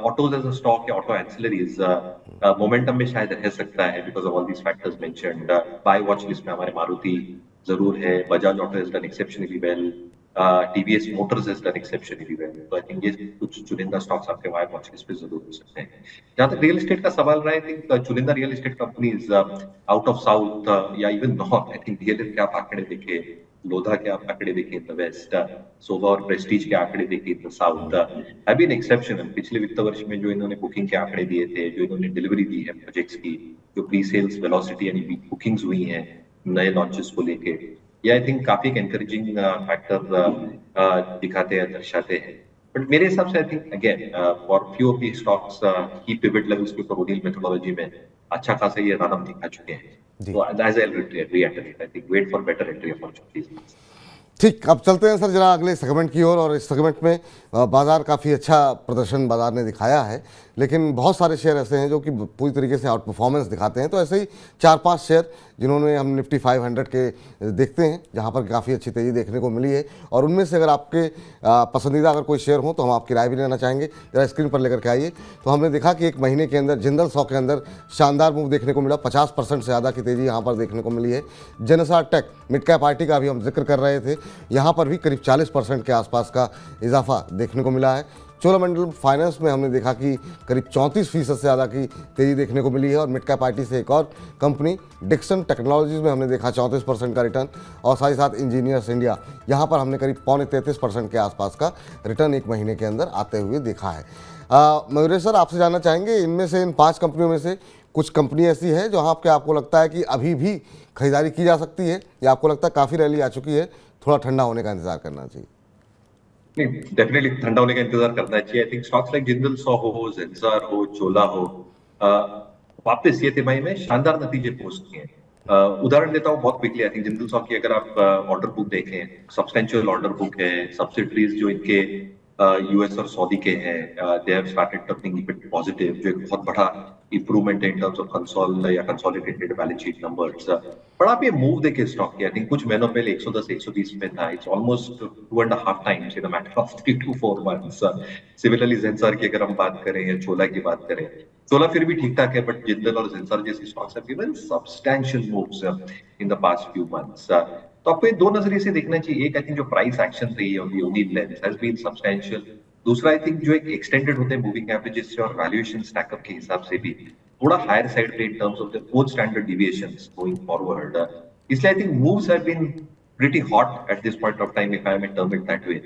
autos as a stock या ऑटो एंसिलरीज मोमेंटम में शायद रह सकता है because of all these factors mentioned. Buy watch list में हमारे मारुति जरूर है, Bajaj Auto has done exceptionally well, TVS Motors has done exceptionally well. तो आई थिंक ये कुछ चुनिंदा स्टॉक्स आपके वाई वॉच लिस्ट पे जरूर हो सकते हैं। जहां तक रियल एस्टेट का सवाल रहा है, आई थिंक चुनिंदा real estate companies out of south or even north, I think DLF के आप आंकड़े देखे, लोधा के आप आंकड़े देखे इन द वेस्ट, सोवा और प्रेस्टीज के आंकड़े देखे in the south, have been exceptional. पिछले वित्त वर्ष में जो इन्होंने बुकिंग के आंकड़े दिए थे, जो इन्होंने डिलीवरी दी है प्रोजेक्ट्स की, जो प्री सेल्स वेलोसिटी यानी बुकिंग्स हुई हैं नए लॉन्चेस को लेके, ये आई थिंक काफी एक एनकरेजिंग फैक्टर दिखाते हैं, दर्शाते हैं। बट मेरे हिसाब से I think again for few of the stocks की पिवट लेवल्स के ऊपर ओनिल मेथोडोलॉजी में अच्छा खासा ये रन दिखा चुके हैं। तो as I reacted I think wait for better entry opportunities. ठीक, अब चलते हैं सर जरा अगले सेगमेंट की ओर, और इस सेगमेंट में बाजार काफ़ी अच्छा प्रदर्शन बाजार ने दिखाया है। लेकिन बहुत सारे शेयर ऐसे हैं जो कि पूरी तरीके से आउट परफॉर्मेंस दिखाते हैं। तो ऐसे ही 4-5 शेयर जिन्होंने हम निफ्टी 500 के देखते हैं जहां पर काफ़ी अच्छी तेज़ी देखने को मिली है, और उनमें से अगर आपके पसंदीदा अगर कोई शेयर हो तो हम आपकी राय भी लेना चाहेंगे। जरा स्क्रीन पर लेकर के आइए। तो हमने देखा कि एक महीने के अंदर जिंदल स्टॉक के अंदर शानदार मूव देखने को मिला, 50% से ज़्यादा की तेज़ी यहाँ पर देखने को मिली है। जेनेसार टेक मिड कैप पार्टी का भी हम जिक्र कर रहे थे, यहाँ पर भी करीब 40% के आसपास का इजाफा देखने को मिला है। चोलामंडलम फाइनेंस में हमने देखा कि करीब 34% से ज़्यादा की तेज़ी देखने को मिली है। और मिड कैप पार्टी से एक और कंपनी डिक्सन टेक्नोलॉजीज में हमने देखा 34% का रिटर्न, और साथ ही साथ इंजीनियर्स इंडिया यहाँ पर हमने करीब 33.25% के आसपास का रिटर्न एक महीने के अंदर आते हुए देखा है। मयूरेश सर, आपसे जानना चाहेंगे इनमें से, इन 5 कंपनियों में से कुछ कंपनी ऐसी है जो आपको लगता है कि अभी भी खरीदारी की जा सकती है, या आपको लगता है काफ़ी रैली आ चुकी है, थोड़ा ठंडा होने का इंतजार करना चाहिए? नहीं, डेफिनेटली ठंडा होने का इंतजार करना चाहिए। I think stocks like Jindal saw हो, जेंसर हो, चोला हो, वापस ये तिमाही में शानदार नतीजे पोस्ट किए। उदाहरण देता हूँ बहुत quickly. I think Jindal saw की अगर आप ऑर्डर बुक देखें, सब्सटेंशियल ऑर्डर बुक है, सब्सिडरीज जो इनके यूएस और सऊदी के हैं, they have started turning it positive, जो एक बहुत बड़ा इंप्रूवमेंट है in terms of consolidated balance sheet numbers. पर आप ये मूव देखे स्टॉक की, आई थिंक कुछ महीनों पहले 110 120 में था। It's almost 2.5 times in a matter of 3 to 4 months. Similarly Zensar की अगर हम बात करें या चोला की बात करें, चोला फिर भी ठीक ठाक है, बट जिंदल और जेंसर जैसी stocks have given substantial moves in the past few months. तो आपको ये दो नजरिए से देखना चाहिए। एक, आई थिंक जो प्राइस एक्शन रही है on the O'Neil lens has been substantial. दूसरा, आई थिंक जो एक एक्सटेंडेड होते हैं मूविंग एवरेजेस से और वैल्यूएशन स्टैकअप के हिसाब से भी थोड़ा हायर साइड पे in terms of the own standard deviations going forward. इसलिए I think moves have been pretty hot at this point of time, if I may term it that way.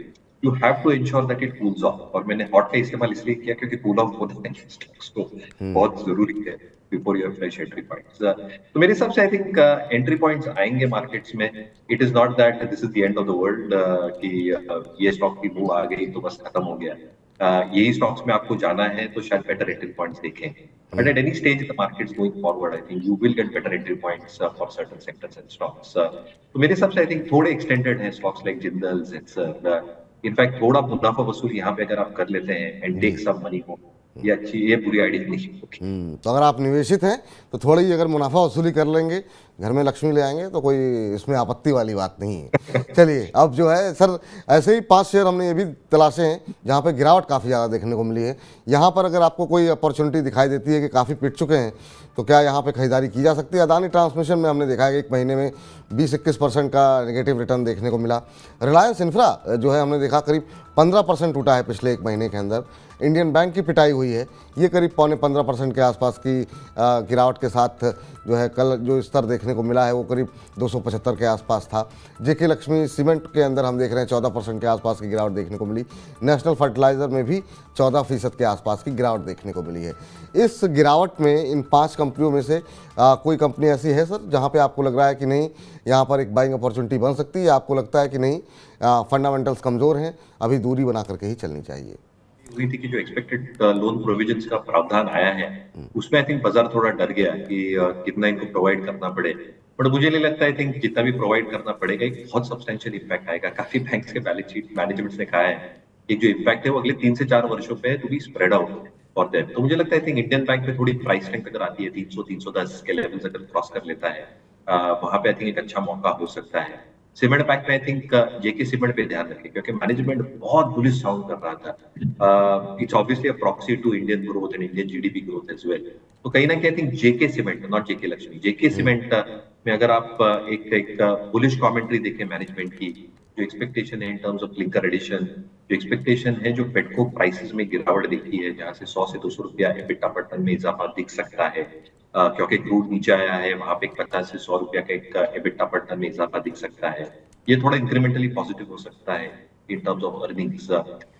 You have to ensure that it cools off. और मैंने hot का इस्तेमाल इसलिए किया क्योंकि cool off होता है स्टॉक्स को बहुत जरूरी है before your fresh entry points. तो मेरे हिसाब से आई थिंक एंट्री पॉइंट्स आएंगे मार्केट्स में। It is not that this is the end of the world कि ये स्टॉक की मूव आ गई तो बस खत्म हो गया। यही स्टॉक्स में आपको जाना है तो शायद बेटर एंट्री पॉइंट्स देखें। But at any stage in the markets going forward, I think you will get better entry points for certain sectors and stocks. तो मेरे हिसाब से I think थोड़े extended हैं stocks like Jindal, Zensar. In fact, थोड़ा मुनाफा वसूल यहाँ पे अगर आप कर लेते हैं and take some money home, ये अच्छी, ये बुरी आइडिया नहीं होगी। तो अगर आप निवेशित हैं तो थोड़ी ही अगर मुनाफा वसूली कर लेंगे, घर में लक्ष्मी ले आएंगे, तो कोई इसमें आपत्ति वाली बात नहीं है। चलिए, अब जो है सर, ऐसे ही 5 शेयर हमने ये भी तलाशे हैं जहाँ पे गिरावट काफ़ी ज़्यादा देखने को मिली है। यहाँ पर अगर आपको कोई अपॉर्चुनिटी दिखाई देती है कि काफ़ी पिट चुके हैं, तो क्या यहाँ पे खरीदारी की जा सकती है? अदानी ट्रांसमिशन में हमने देखा है कि एक महीने में 20-21% का नेगेटिव रिटर्न देखने को मिला। रिलायंस इंफ्रा जो है हमने देखा करीब 15% टूटा है पिछले एक महीने के अंदर। इंडियन बैंक की पिटाई हुई है, ये करीब 15% के आसपास की गिरावट के साथ जो है कल जो स्तर देखने को मिला है वो करीब 275 के आसपास था। जेके लक्ष्मी सीमेंट के अंदर हम देख रहे हैं 14% के आसपास की गिरावट देखने को मिली। नेशनल फर्टिलाइज़र में भी 14% के आसपास की गिरावट देखने को मिली है। इस गिरावट में इन 5 कंपनियों में से कोई कंपनी ऐसी है सर जहाँ पे आपको लग रहा है कि नहीं, यहाँ पर एक बाइंग अपॉर्चुनिटी बन सकती है, या आपको लगता है कि नहीं फंडामेंटल्स कमज़ोर हैं, अभी दूरी बना करके ही चलनी चाहिए? हुई थी कि जो एक्सपेक्टेड लोन प्रोविजंस का प्रावधान आया है उसमें आई थिंक बाजार थोड़ा डर गया कि कितना इनको प्रोवाइड करना पड़े। बट मुझे नहीं लगता, आई थिंक जितना भी प्रोवाइड करना पड़ेगा एक बहुत सब्सटेंशियल इम्पैक्ट आएगा। काफी बैंक्स के बैलेंस शीट मैनेजमेंट ने कहा है कि जो इम्पैक्ट है वो अगले 3 से 4 वर्षों पे to be spread out for them. तो मुझे लगता है आई थिंक इंडियन बैंक पे थोड़ी प्राइस टैग अगर आती है 300-310 के लेवल्स अगर क्रॉस कर लेता है, वहां पे आई थिंक एक अच्छा मौका हो सकता है। सीमेंट पैक में आई थिंक जेके सीमेंट पे ध्यान रखें क्योंकि मैनेजमेंट बहुत बुलिश साउंड कर रहा था। It's obviously a proxy to Indian growth and Indian GDP growth as well. तो कहीं ना कहीं I think JK Cement, not JK Lakshmi, JK Cement में अगर आप एक बुलिश कमेंट्री देखें मैनेजमेंट की, जो एक्सपेक्टेशन है in terms of clinker addition, जो एक्सपेक्टेशन है जो पेटकोक प्राइसेस में गिरावट दिखती है जहां से 100 से 200 रुपया एबिटा पर टन में इजाफा दिख सकता है, क्योंकि क्रूड नीचे आया है, वहां पे 50 से 100 रुपया का एक एबिटा पर टन में इजाफा दिख सकता है। ये थोड़ा इंक्रीमेंटली पॉजिटिव हो सकता है in terms of earnings,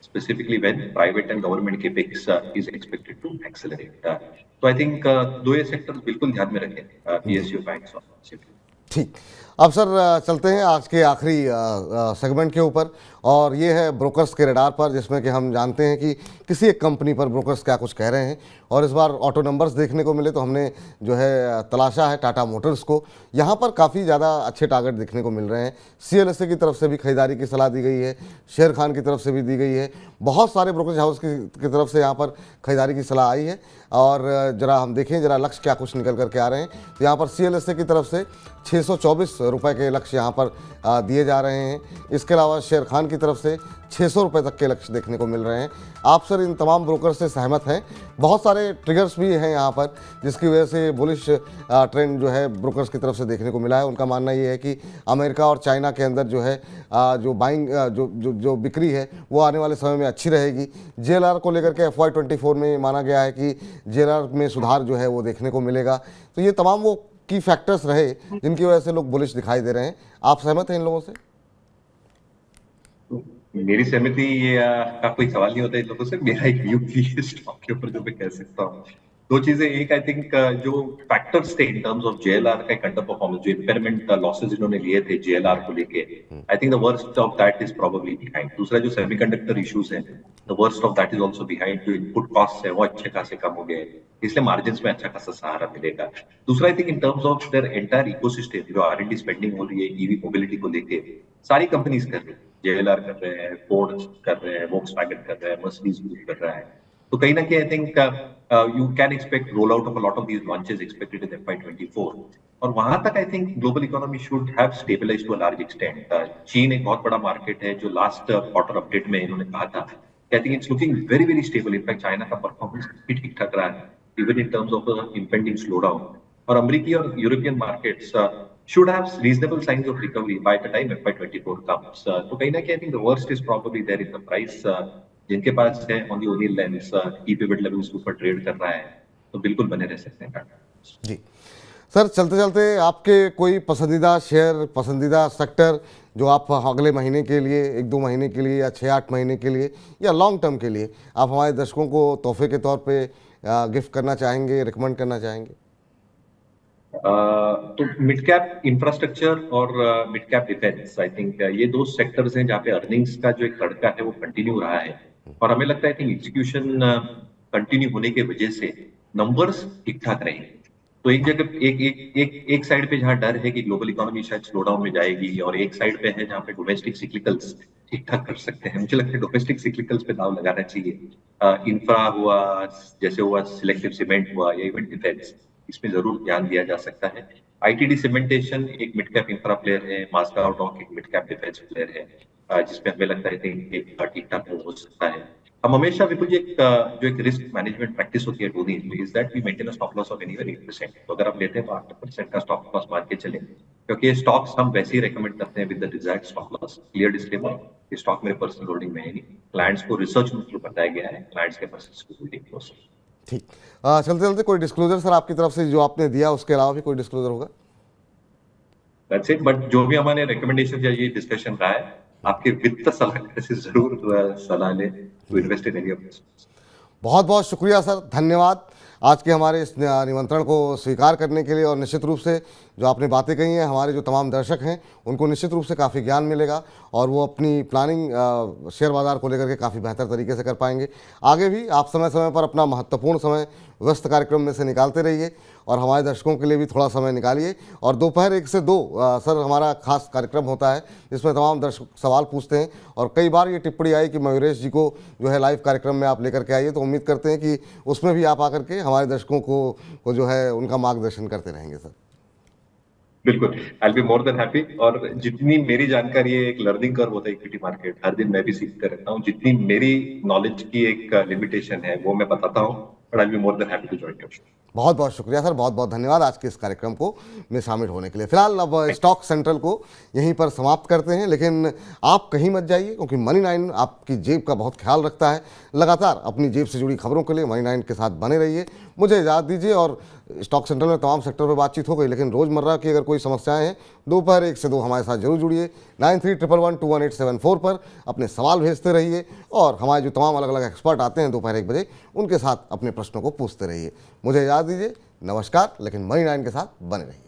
specifically when private and government capex is expected to accelerate. So I think दो ये सेक्टर्स बिल्कुल ध्यान में रखें, PSU बैंक्स और। ठीक, अब सर चलते हैं आज के आखिरी सेगमेंट के ऊपर, और ये है ब्रोकर्स के रडार पर, जिसमें कि हम जानते हैं कि किसी एक कंपनी पर ब्रोकर्स क्या कुछ कह रहे हैं। और इस बार ऑटो नंबर्स देखने को मिले तो हमने जो है तलाशा है टाटा मोटर्स को। यहाँ पर काफ़ी ज़्यादा अच्छे टारगेट देखने को मिल रहे हैं। CLSA की तरफ से भी खरीदारी की सलाह दी गई है, शेर खान की तरफ से भी दी गई है, बहुत सारे ब्रोकरेज हाउस की तरफ से यहाँ पर खरीदारी की सलाह आई है। और ज़रा हम देखें जरा लक्ष्य क्या कुछ निकल करके आ रहे हैं। तो यहाँ पर CLSA की तरफ से 624 रुपये के लक्ष्य यहाँ पर दिए जा रहे हैं। इसके अलावा शेर खान की तरफ से 600 रुपये तक के लक्ष्य देखने को मिल रहे हैं। आप सर इन तमाम ब्रोकर से सहमत हैं? बहुत सारे ट्रिगर्स भी हैं यहाँ पर जिसकी वजह से बुलिश ट्रेंड जो है ब्रोकर्स की तरफ से देखने को मिला है। उनका मानना ये है कि अमेरिका और चाइना के अंदर जो है जो बाइंग जो बिक्री है वो आने वाले समय में अच्छी रहेगी। JLR को लेकर के FY24 में माना गया है कि JLR में सुधार जो है वो देखने को मिलेगा। तो ये तमाम वो की फैक्टर्स रहे जिनकी वजह से लोग बुलिश दिखाई दे रहे हैं। आप सहमत हैं इन लोगों से? मेरी सहमति ये का कोई सवाल नहीं होता इन लोगों से। मेरा एक व्यू भी है स्टॉक के ऊपर जो मैं कह सकता हूँ। दो चीजें, एक आई थिंक जो फैक्टर्स थे इन टर्म्स ऑफ JLR का एक अंडर परफॉर्मेंस, जो इम्पेयरमेंट लॉसेस इन्होंने लिए थे JLR को लेके, आई think the worst of that is probably behind. दूसरा जो सेमीकंडक्टर इश्यूज है, the worst of that is also behind. जो इनपुट कॉस्ट है वो अच्छे खासे कम हो गए, इसलिए मार्जिन्स में अच्छा खासा सहारा मिलेगा। दूसरा I think in terms of their entire ecosystem, जो R&D स्पेंडिंग हो रही है EV मोबिलिटी को लेके, सारी कंपनीज कर रही है। JLR कर रहे हैं, फोर्ड कर रहे हैं, वोक्सवैगन कर रहे हैं, मर्सिडीज कर रहा है। तो कहीं ना कहीं I think you can expect roll out of a lot of these launches expected in FY24। और वहां तक I think global economy should have stabilised to a large extent. चीन एक बहुत बड़ा मार्केट है, जो लास्ट क्वार्टर अपडेट में इन्होंने कहा था, I think it's looking very very stable. In fact China का परफॉर्मेंस भी ठीक ठाक रहा है, even in terms of impending slowdown. और अमेरिकी और European markets should have reasonable signs of recovery by the time FY24 comes. तो कहीं ना कहीं I think the worst is probably there in the price. जिनके पास है on the O'Neill lens, pivot levels के ऊपर ट्रेड कर रहा है, तो बिल्कुल बने रह सकते हैं। जी सर, चलते चलते आपके कोई पसंदीदा शेयर, पसंदीदा सेक्टर जो आप अगले महीने के लिए, 1-2 महीने के लिए या 6-8 महीने के लिए या लॉन्ग टर्म के लिए आप हमारे दर्शकों को तोहफे के तौर पे गिफ्ट करना चाहेंगे, रिकमेंड करना चाहेंगे? तो मिड कैप इंफ्रास्ट्रक्चर और mid cap defence, I think ये दो सेक्टर्स हैं जहाँ पे अर्निंग्स का जो एक तड़का है वो कंटिन्यू रहा है। और हमें लगता है कि एग्जीक्यूशन कंटिन्यू होने की वजह से नंबर्स ठीक ठाक रहेंगे। तो एक जगह एक साइड पे जहाँ डर है कि ग्लोबल इकोनॉमी शायद स्लो डाउन में जाएगी, और एक साइड पे है जहाँ पे डोमेस्टिक सिक्लिकल्स ठीक ठाक कर सकते हैं। मुझे लगता है डोमेस्टिक सिक्लिकल्स पे दाव लगाना चाहिए। इंफ्रा हुआ, जैसे हुआ सिलेक्टिव सीमेंट हुआ, या इवन डिफेंस, इसमें जरूर ध्यान दिया जा सकता है। ITD सीमेंटेशन एक मिड कैप इंफ्रा प्लेयर है, मास्काओ डॉक एक मिड कैप डिफेंस प्लेयर है, जिसमें हमें लगता है कि ठीक ठाक हो सकता है। हम हमेशा विपुल जी जो एक रिस्क मैनेजमेंट प्रैक्टिस होती है टूनी, is that we maintain a stop loss of anywhere 8%। तो अगर आप लेते हैं तो 8% का स्टॉप लॉस मान के चले, क्योंकि ये स्टॉक्स हम वैसे ही रेकमेंड करते हैं with the desired stop loss. Clear disclaimer, ये स्टॉक मेरे पर्सनल होल्डिंग में है नहीं, क्लाइंट्स को रिसर्च में थ्रू बताया गया है, क्लाइंट्स के पर्सनल होल्डिंग क्लोज। ठीक, चलते चलते कोई डिस्क्लोजर सर आपकी तरफ से जो आपने दिया उसके अलावा भी कोई डिस्क्लोजर होगा? That's it. बट जो भी हमारे रिकमेंडेशन या ये डिस्कशन रहा है, आपके वित्त सलाहकार से जरूर सलाह लें to invest in any of this. बहुत बहुत शुक्रिया सर, धन्यवाद आज के हमारे इस निमंत्रण को स्वीकार करने के लिए। और निश्चित रूप से जो आपने बातें कही हैं, हमारे जो तमाम दर्शक हैं उनको निश्चित रूप से काफ़ी ज्ञान मिलेगा और वो अपनी प्लानिंग शेयर बाज़ार को लेकर के काफ़ी बेहतर तरीके से कर पाएंगे। आगे भी आप समय समय पर अपना महत्वपूर्ण समय व्यस्त कार्यक्रम में से निकालते रहिए और हमारे दर्शकों के लिए भी थोड़ा समय निकालिए। और दोपहर 1 से 2 सर हमारा खास कार्यक्रम होता है जिसमें तमाम दर्शक सवाल पूछते हैं, और कई बार ये टिप्पणी आई कि मयूरेश जी को जो है लाइव कार्यक्रम में आप लेकर के आइए, तो उम्मीद करते हैं कि उसमें भी आप आकर के हमारे दर्शकों को जो है उनका मार्गदर्शन करते रहेंगे सर। बिल्कुल, आई will be more than happy. और जितनी मेरी जानकारी है, एक लर्निंग कर्व होता है इक्विटी मार्केट, हर दिन मैं भी सीखता रहता हूँ। जितनी मेरी नॉलेज की एक लिमिटेशन है वो मैं बताता हूँ, but I will be more than happy to join your show. बहुत बहुत शुक्रिया सर, बहुत बहुत धन्यवाद आज के इस कार्यक्रम को में शामिल होने के लिए। फिलहाल अब स्टॉक सेंट्रल को यहीं पर समाप्त करते हैं, लेकिन आप कहीं मत जाइए क्योंकि मनी 9 आपकी जेब का बहुत ख्याल रखता है। लगातार अपनी जेब से जुड़ी खबरों के लिए मनी 9 के साथ बने रहिए। मुझे इजाज़त दीजिए। और स्टॉक सेंट्रल में तमाम सेक्टर पर बातचीत हो गई, लेकिन रोज़मर्रा की अगर कोई समस्याएं हैं, दोपहर 1 से 2 हमारे साथ जरूर जुड़िए। 9311211874 पर अपने सवाल भेजते रहिए और हमारे जो तमाम अलग अलग एक्सपर्ट आते हैं दोपहर 1 बजे, उनके साथ अपने प्रश्नों को पूछते रहिए। मुझे इजाज़त दीजिए, नमस्कार। लेकिन मनी 9 के साथ बने रहिए।